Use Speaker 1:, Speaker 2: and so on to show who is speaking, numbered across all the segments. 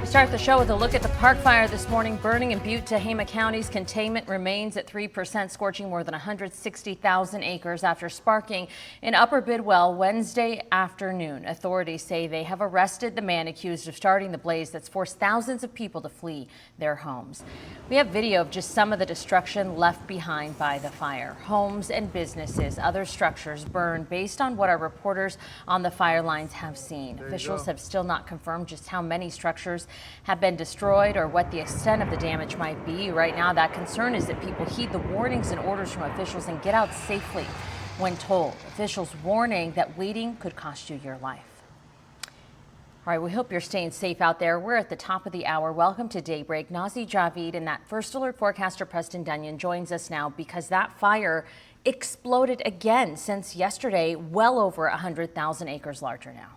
Speaker 1: Start the show with a look at the park fire this morning, burning in Butte, Tehama counties. Containment remains at 3%, scorching more than 160,000 acres after sparking in Upper Bidwell Wednesday afternoon. Authorities say they have arrested the man accused of starting the blaze that's forced thousands of people to flee their homes. We have video of just some of the destruction left behind by the fire. Homes and businesses, other structures burned based on what our reporters on the fire lines have seen. Officials have still not confirmed just how many structures have been destroyed or what the extent of the damage might be. Right now, that concern is that people heed the warnings and orders from officials and get out safely when told. Officials warning that waiting could cost you your life. All right, we hope you're staying safe out there. We're at the top of the hour. Welcome to Daybreak. Nazi Javid and that First Alert forecaster Preston Dunyan joins us now because that fire exploded again since yesterday, well over 100,000 acres larger now.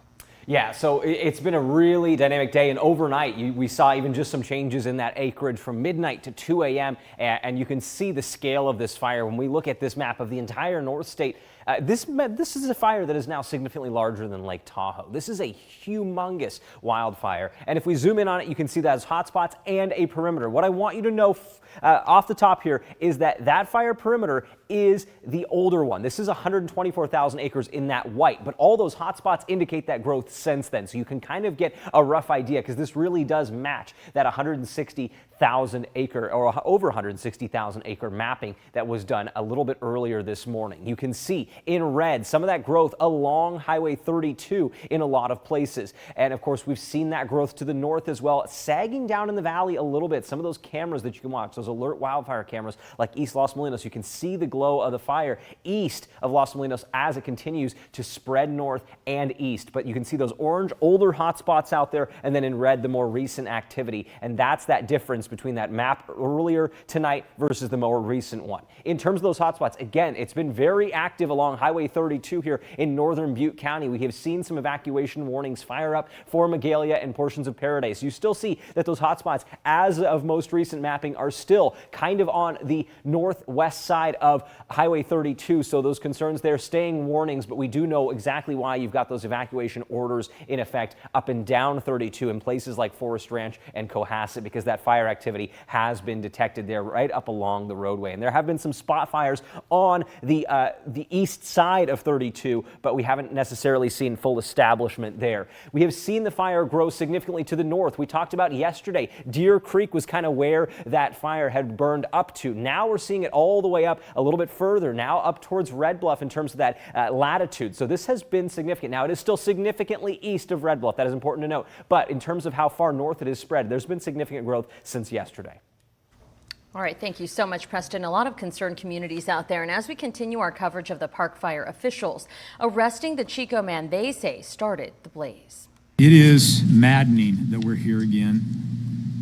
Speaker 2: Yeah, so it's been a really dynamic day, and overnight we saw even just some changes in that acreage from midnight to 2 a.m. And you can see the scale of this fire when we look at this map of the entire Northstate. This is a fire that is now significantly larger than Lake Tahoe. This is a humongous wildfire, and if we zoom in on it, you can see that as hotspots and a perimeter. What I want you to know off the top here is that that fire perimeter is the older one. This is 124,000 acres in that white, but all those hotspots indicate that growth since then. So you can kind of get a rough idea because this really does match that 160,000 acre or over 160,000 acre mapping that was done a little bit earlier this morning. You can see in red some of that growth along Highway 32 in a lot of places. And of course, we've seen that growth to the north as well, sagging down in the valley a little bit. Some of those cameras that you can watch, those alert wildfire cameras like East Los Molinos, you can see the glow of the fire east of Los Molinos as it continues to spread north and east. But you can see those orange older hotspots out there, and then in red the more recent activity. And that's that difference between that map earlier tonight versus the more recent one. In terms of those hotspots, again, it's been very active along Highway 32 here in northern Butte County. We have seen some evacuation warnings fire up for Magalia and portions of Paradise. You still see that those hotspots, as of most recent mapping, are still kind of on the northwest side of Highway 32. So those concerns there, staying warnings, but we do know exactly why you've got those evacuation orders in effect up and down 32 in places like Forest Ranch and Cohasset, because that fire activity has been detected there right up along the roadway. And there have been some spot fires on the east side of 32, but we haven't necessarily seen full establishment there. We have seen the fire grow significantly to the north. We talked about yesterday, Deer Creek was kind of where that fire had burned up to. Now we're seeing it all the way up a little bit further, now up towards Red Bluff in terms of that latitude. So this has been significant. Now it is still significantly east of Red Bluff. That is important to note. But in terms of how far north it is spread, there's been significant growth since yesterday.
Speaker 1: All right, thank you so much, Preston. A lot of concerned communities out there. And as we continue our coverage of the park fire, officials arresting the Chico man they say started the blaze.
Speaker 3: It is maddening that we're here again.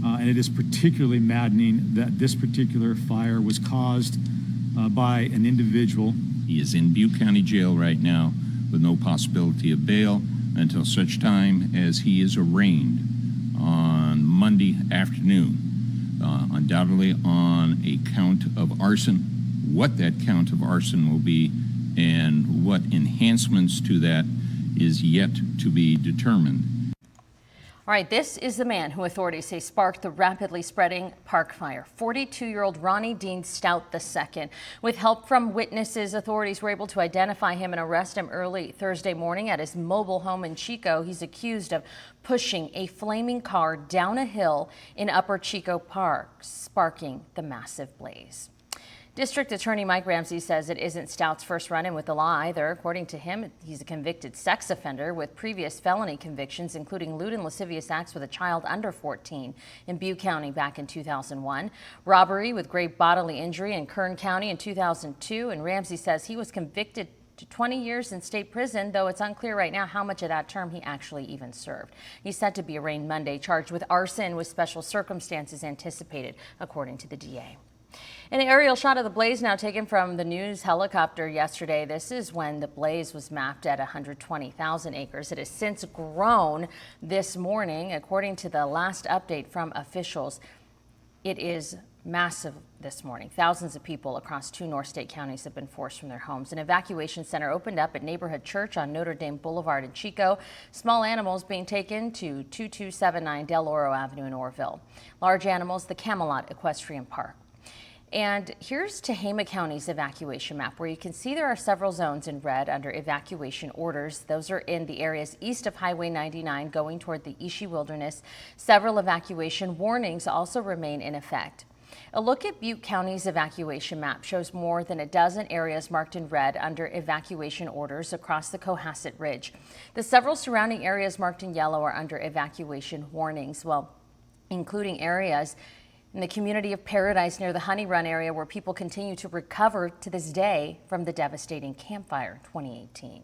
Speaker 3: And it is particularly maddening that this particular fire was caused by an individual.
Speaker 4: He is in Butte County Jail right now with no possibility of bail until such time as he is arraigned on Monday afternoon, undoubtedly on a count of arson. What that count of arson will be and what enhancements to that is yet to be determined.
Speaker 1: All right, this is the man who authorities say sparked the rapidly spreading park fire. 42-year-old Ronnie Dean Stout II. With help from witnesses, authorities were able to identify him and arrest him early Thursday morning at his mobile home in Chico. He's accused of pushing a flaming car down a hill in Upper Chico Park, sparking the massive blaze. District Attorney Mike Ramsey says it isn't Stout's first run-in with the law either. According to him, he's a convicted sex offender with previous felony convictions, including lewd and lascivious acts with a child under 14 in Butte County back in 2001, robbery with great bodily injury in Kern County in 2002, and Ramsey says he was convicted to 20 years in state prison, though it's unclear right now how much of that term he actually even served. He's set to be arraigned Monday, charged with arson with special circumstances anticipated, according to the DA. An aerial shot of the blaze now taken from the news helicopter yesterday. This is when the blaze was mapped at 120,000 acres. It has since grown this morning. According to the last update from officials, it is massive this morning. Thousands of people across 2 Northstate counties have been forced from their homes. An evacuation center opened up at Neighborhood Church on Notre Dame Boulevard in Chico. Small animals being taken to 2279 Del Oro Avenue in Orville. Large animals, the Camelot Equestrian Park. And here's Tehama County's evacuation map, where you can see there are several zones in red under evacuation orders. Those are in the areas east of Highway 99 going toward the Ishi Wilderness. Several evacuation warnings also remain in effect. A look at Butte County's evacuation map shows more than a dozen areas marked in red under evacuation orders across the Cohasset Ridge. The several surrounding areas marked in yellow are under evacuation warnings, including areas in the community of Paradise near the Honey Run area, where people continue to recover to this day from the devastating campfire in 2018.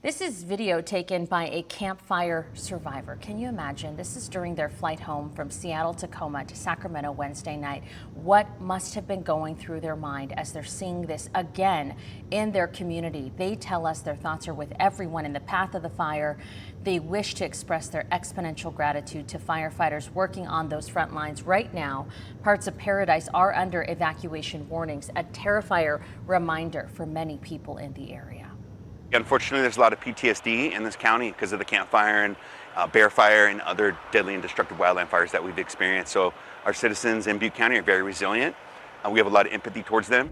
Speaker 1: This is video taken by a campfire survivor. Can you imagine? This is during their flight home from Seattle, Tacoma to Sacramento Wednesday night. What must have been going through their mind as they're seeing this again in their community? They tell us their thoughts are with everyone in the path of the fire. They wish to express their exponential gratitude to firefighters working on those front lines right now. Parts of Paradise are under evacuation warnings, a terrifier reminder for many people in the area.
Speaker 5: Unfortunately, there's a lot of PTSD in this county because of the campfire and bear fire and other deadly and destructive wildland fires that we've experienced. So our citizens in Butte County are very resilient. We have a lot of empathy towards them.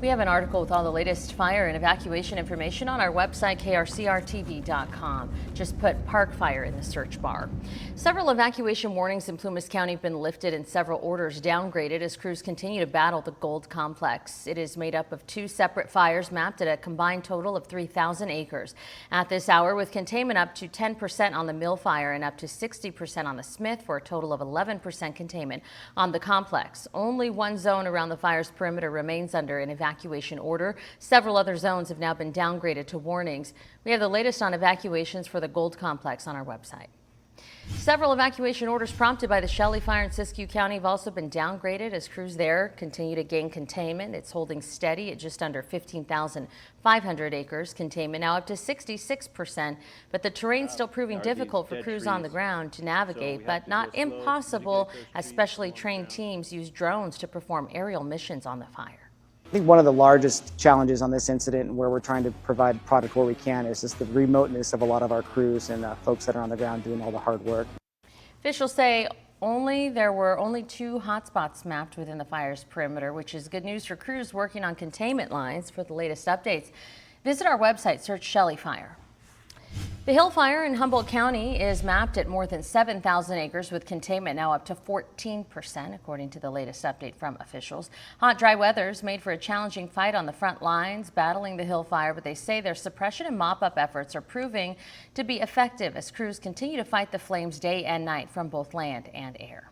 Speaker 1: We have an article with all the latest fire and evacuation information on our website, krcrtv.com. Just put park fire in the search bar. Several evacuation warnings in Plumas County have been lifted and several orders downgraded as crews continue to battle the gold complex. It is made up of 2 separate fires mapped at a combined total of 3,000 acres. At this hour, with containment up to 10% on the Mill fire and up to 60% on the Smith, for a total of 11% containment on the complex. Only one zone around the fire's perimeter remains under an evacuation order. Several other zones have now been downgraded to warnings. We have the latest on evacuations for the gold complex on our website. Several evacuation orders prompted by the Shelley fire in Siskiyou County have also been downgraded as crews there continue to gain containment. It's holding steady at just under 15,500 acres. Containment now up to 66%, but the terrain's still proving difficult for crews on the ground to navigate, but not impossible as specially trained teams use drones to perform aerial missions on the fire.
Speaker 6: I think one of the largest challenges on this incident, where we're trying to provide product where we can, is just the remoteness of a lot of our crews and folks that are on the ground doing all the hard work.
Speaker 1: Officials say there were only 2 hotspots mapped within the fire's perimeter, which is good news for crews working on containment lines. For the latest updates, visit our website, search Shelley Fire. The Hill Fire in Humboldt County is mapped at more than 7,000 acres with containment now up to 14%, according to the latest update from officials. Hot, dry weather's made for a challenging fight on the front lines battling the Hill Fire, but they say their suppression and mop-up efforts are proving to be effective as crews continue to fight the flames day and night from both land and air.